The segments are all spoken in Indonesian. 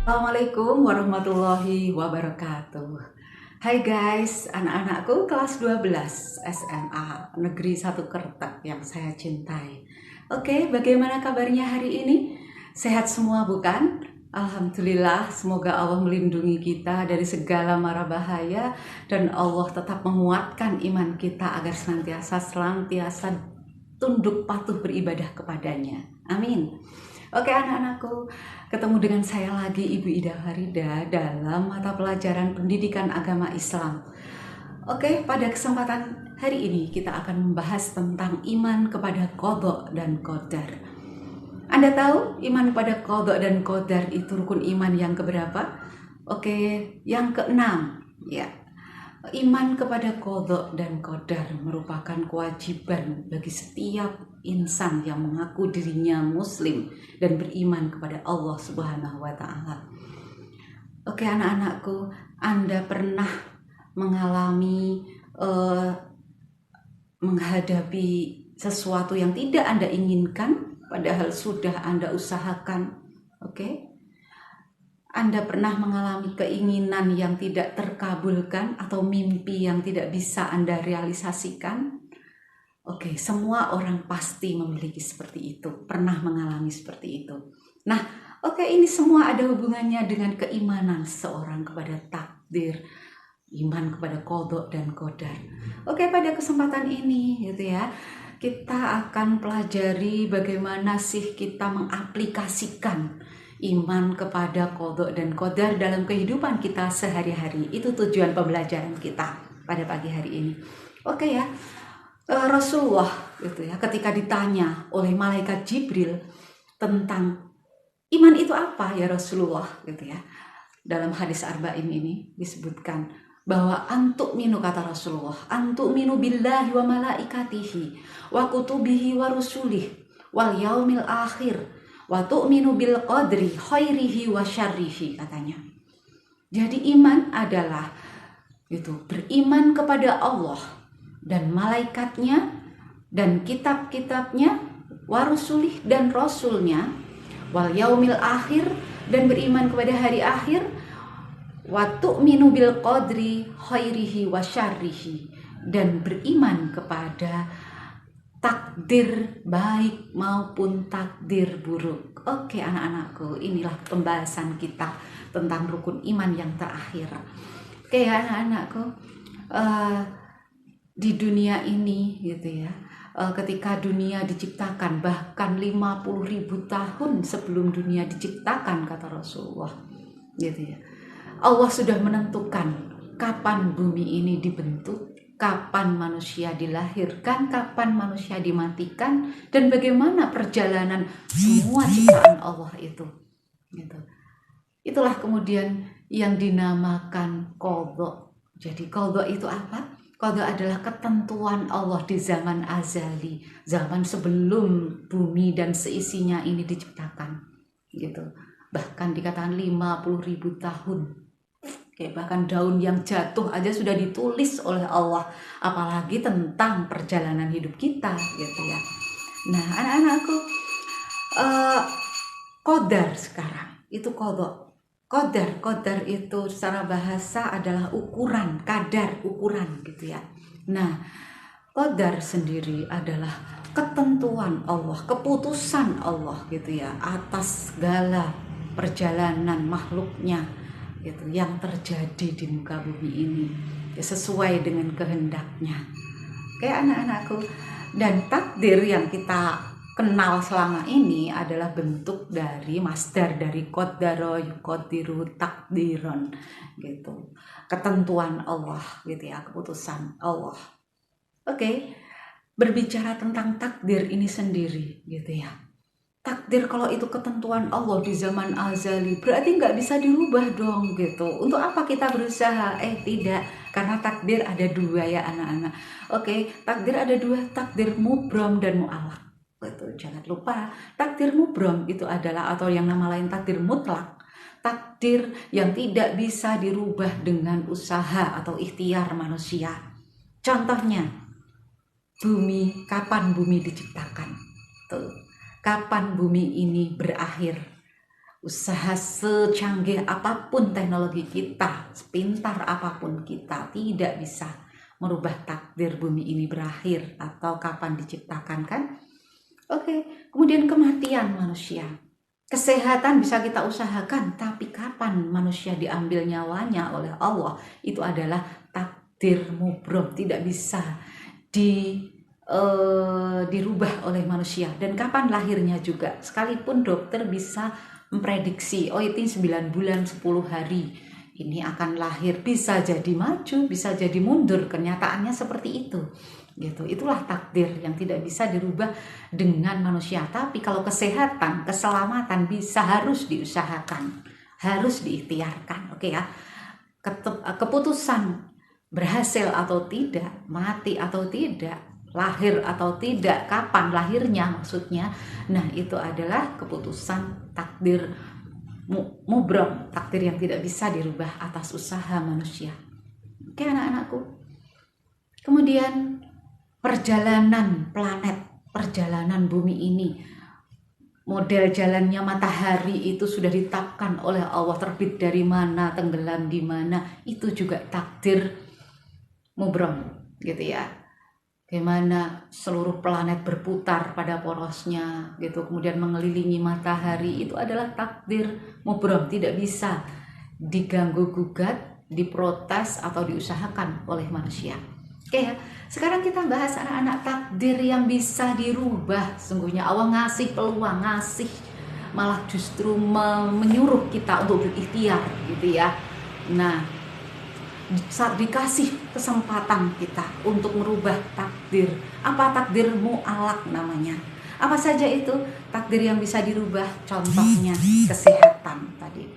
Assalamualaikum warahmatullahi wabarakatuh. Hai guys, anak-anakku kelas 12 SMA Negeri 1 Kertek yang saya cintai. Oke, bagaimana kabarnya hari ini? Sehat semua bukan? Alhamdulillah, semoga Allah melindungi kita dari segala mara bahaya dan Allah tetap menguatkan iman kita agar senantiasa tunduk patuh beribadah kepadanya. Amin. Oke anak-anakku, ketemu dengan saya lagi Ibu Ida Farida dalam mata pelajaran pendidikan agama Islam. Oke, pada kesempatan hari ini kita akan membahas tentang iman kepada qadha dan qadar. Anda tahu iman kepada qadha dan qadar itu rukun iman yang keberapa? Oke, yang keenam. Ya, iman kepada qadha dan qadar merupakan kewajiban bagi setiap insan yang mengaku dirinya muslim dan beriman kepada Allah Subhanahu wa taala. Oke anak-anakku, Anda pernah mengalami menghadapi sesuatu yang tidak Anda inginkan padahal sudah Anda usahakan. Oke? Anda pernah mengalami keinginan yang tidak terkabulkan atau mimpi yang tidak bisa Anda realisasikan? Oke, semua orang pasti memiliki seperti itu, pernah mengalami seperti itu. Nah, oke, ini semua ada hubungannya dengan keimanan seorang kepada takdir, iman kepada qadha dan qadar. Oke, pada kesempatan ini gitu ya, kita akan pelajari bagaimana sih kita mengaplikasikan iman kepada qadha dan qadar dalam kehidupan kita sehari-hari. Itu tujuan pembelajaran kita pada pagi hari ini. Oke ya. Rasulullah gitu ya, ketika ditanya oleh malaikat Jibril tentang iman itu apa ya Rasulullah gitu ya. Dalam hadis arba'in ini disebutkan bahwa antuk minu, kata Rasulullah, antuk minu billahi wa malaikatihi wa kutubihi wa rusulih wal yaumil akhir wa tu'minu bil qadri khairihi wa syarrihi, katanya. Jadi iman adalah itu beriman kepada Allah dan malaikatnya dan kitab-kitabnya, warusulih dan rasulnya, wal yaumil akhir dan beriman kepada hari akhir, wa tu'minu bil qadri khairihi wa syarrihi dan beriman kepada takdir baik maupun takdir buruk. Oke anak-anakku, inilah pembahasan kita tentang rukun iman yang terakhir. Oke anak-anakku, di dunia ini gitu ya, ketika dunia diciptakan, bahkan 50.000 tahun sebelum dunia diciptakan, kata Rasulullah gitu ya, Allah sudah menentukan kapan bumi ini dibentuk, kapan manusia dilahirkan, kapan manusia dimatikan, dan bagaimana perjalanan semua ciptaan Allah itu gitu. Itulah kemudian yang dinamakan qadha. Jadi qadha itu apa? Qadha adalah ketentuan Allah di zaman azali, zaman sebelum bumi dan seisinya ini diciptakan gitu. Bahkan dikatakan 50.000 tahun. Oke, bahkan daun yang jatuh aja sudah ditulis oleh Allah, apalagi tentang perjalanan hidup kita gitu ya. Nah, anak-anakku, qadar sekarang itu qadha. Qadar itu secara bahasa adalah ukuran, kadar, ukuran gitu ya. Nah, qadar sendiri adalah ketentuan Allah, keputusan Allah gitu ya atas segala perjalanan makhluknya gitu yang terjadi di muka bumi ini ya, sesuai dengan kehendaknya. Kayak anak-anakku, dan takdir yang kita kenal selama ini adalah bentuk dari masdar dari qaddara yuqaddiru takdiron gitu, ketentuan Allah gitu ya, keputusan Allah. Oke, berbicara tentang takdir ini sendiri gitu ya, takdir kalau itu ketentuan Allah di zaman azali berarti nggak bisa dirubah dong gitu. Untuk apa kita berusaha? Tidak, karena takdir ada dua ya anak-anak. Oke, takdir ada dua, takdir mubrom dan mu'alaq. Betul, jangan lupa takdir mubrom itu adalah, atau yang nama lain takdir mutlak, takdir yang tidak bisa dirubah dengan usaha atau ikhtiar manusia. Contohnya bumi, kapan bumi diciptakan tuh, kapan bumi ini berakhir, usaha secanggih apapun teknologi kita, sepintar apapun kita, tidak bisa merubah takdir bumi ini berakhir atau kapan diciptakan, kan? Oke, kemudian kematian manusia. Kesehatan bisa kita usahakan, tapi kapan manusia diambil nyawanya oleh Allah, itu adalah takdir mubrom, tidak bisa dirubah oleh manusia. Dan kapan lahirnya juga, sekalipun dokter bisa memprediksi, oh itu 9 bulan 10 hari ini akan lahir, bisa jadi maju, bisa jadi mundur, kenyataannya seperti itu gitu. Itulah takdir yang tidak bisa dirubah dengan manusia. Tapi kalau kesehatan, keselamatan bisa, harus diusahakan, harus diikhtiarkan. Oke ya, keputusan berhasil atau tidak, mati atau tidak, lahir atau tidak, kapan lahirnya maksudnya, nah itu adalah keputusan takdir mubrom, takdir yang tidak bisa dirubah atas usaha manusia. Oke anak-anakku, kemudian perjalanan planet, perjalanan bumi ini, model jalannya matahari itu sudah ditetapkan oleh Allah, terbit dari mana, tenggelam di mana, itu juga takdir mubrom gitu ya. Bagaimana seluruh planet berputar pada porosnya gitu, kemudian mengelilingi matahari, itu adalah takdir mubrom, tidak bisa diganggu gugat, diprotes atau diusahakan oleh manusia. Oke ya, sekarang kita bahas anak-anak takdir yang bisa dirubah. Sungguhnya Allah ngasih peluang, ngasih malah justru menyuruh kita untuk berikhtiar gitu ya. Nah, saat dikasih kesempatan kita untuk merubah takdir, apa takdir mu'alak namanya. Apa saja itu takdir yang bisa dirubah? Contohnya kesehatan tadi.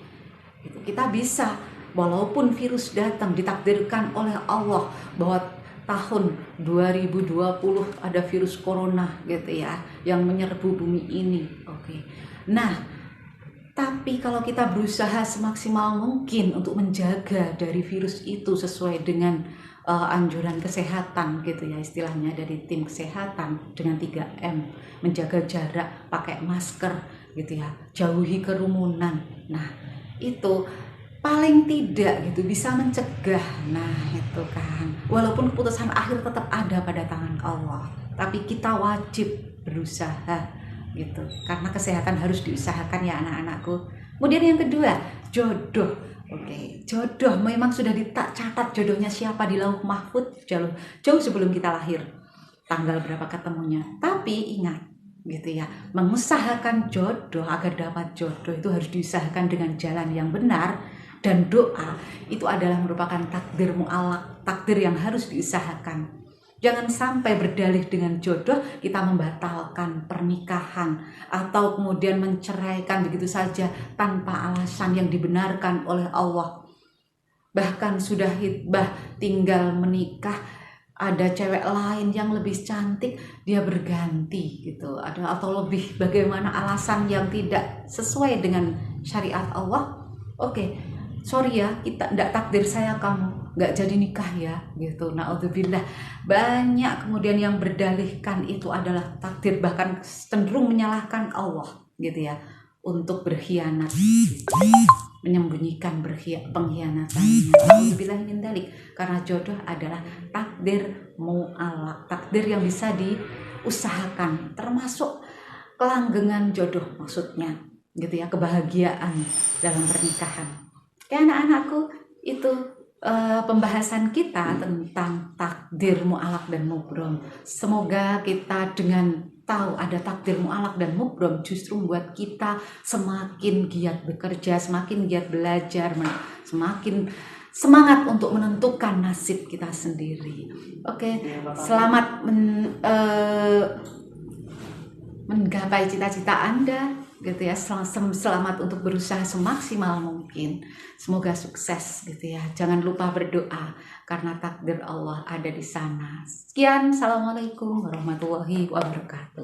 Itu kita bisa, walaupun virus datang, ditakdirkan oleh Allah bahwa tahun 2020 ada virus corona gitu ya, yang menyerbu bumi ini. Oke. Nah, tapi kalau kita berusaha semaksimal mungkin untuk menjaga dari virus itu sesuai dengan anjuran kesehatan gitu ya, istilahnya dari tim kesehatan, dengan 3M, menjaga jarak, pakai masker gitu ya, jauhi kerumunan. Nah, itu paling tidak gitu bisa mencegah. Nah itu kan, walaupun keputusan akhir tetap ada pada tangan Allah, tapi kita wajib berusaha gitu, karena kesehatan harus diusahakan ya anak-anakku. Kemudian yang kedua, jodoh. Oke, jodoh memang sudah dicatat jodohnya siapa di lauh mahfud jauh sebelum kita lahir, tanggal berapa ketemunya. Tapi ingat gitu ya, mengusahakan jodoh, agar dapat jodoh itu harus diusahakan dengan jalan yang benar. Dan doa itu adalah merupakan takdir mu'alak, takdir yang harus diusahakan. Jangan sampai berdalih dengan jodoh kita membatalkan pernikahan atau kemudian menceraikan begitu saja tanpa alasan yang dibenarkan oleh Allah. Bahkan sudah hitbah tinggal menikah, ada cewek lain yang lebih cantik, dia berganti gitu, atau lebih, bagaimana alasan yang tidak sesuai dengan syariat Allah. Oke, sorry ya, kita tidak takdir saya kamu nggak jadi nikah ya gitu. Na'udzubillah. Banyak kemudian yang berdalihkan itu adalah takdir, bahkan cenderung menyalahkan Allah gitu ya, untuk berkhianat, menyembunyikan pengkhianatannya. Na'udzubillah min dzalik. Karena jodoh adalah takdir mu'alak, takdir yang bisa diusahakan, termasuk kelanggengan jodoh maksudnya gitu ya, kebahagiaan dalam pernikahan. Ya anak-anakku, itu pembahasan kita tentang takdir mu'alak dan mubrom. Semoga kita dengan tahu ada takdir mu'alak dan mubrom justru membuat kita semakin giat bekerja, semakin giat belajar, semakin semangat untuk menentukan nasib kita sendiri. Oke, selamat menggapai cita-cita Anda gitu ya. Selamat untuk berusaha semaksimal mungkin. Semoga sukses gitu ya. Jangan lupa berdoa karena takdir Allah ada di sana. Sekian, assalamualaikum warahmatullahi wabarakatuh.